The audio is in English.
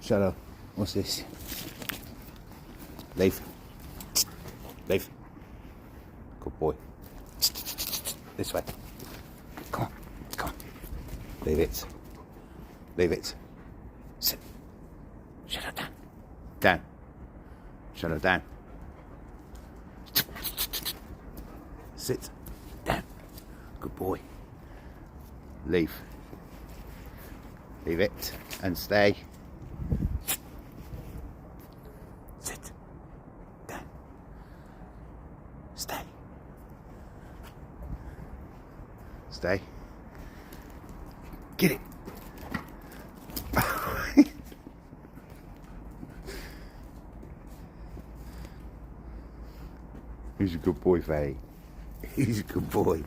Shadow, what's this? Leave. Leave. Good boy. This way. Come on. Come on. Leave it. Leave it. Sit. Shadow down. Down. Shadow down. Sit. Down. Good boy. Leave. Leave it and stay. Sit. Down. Stay. Stay. Get it. He's a good boy, Faye. He's a good boy.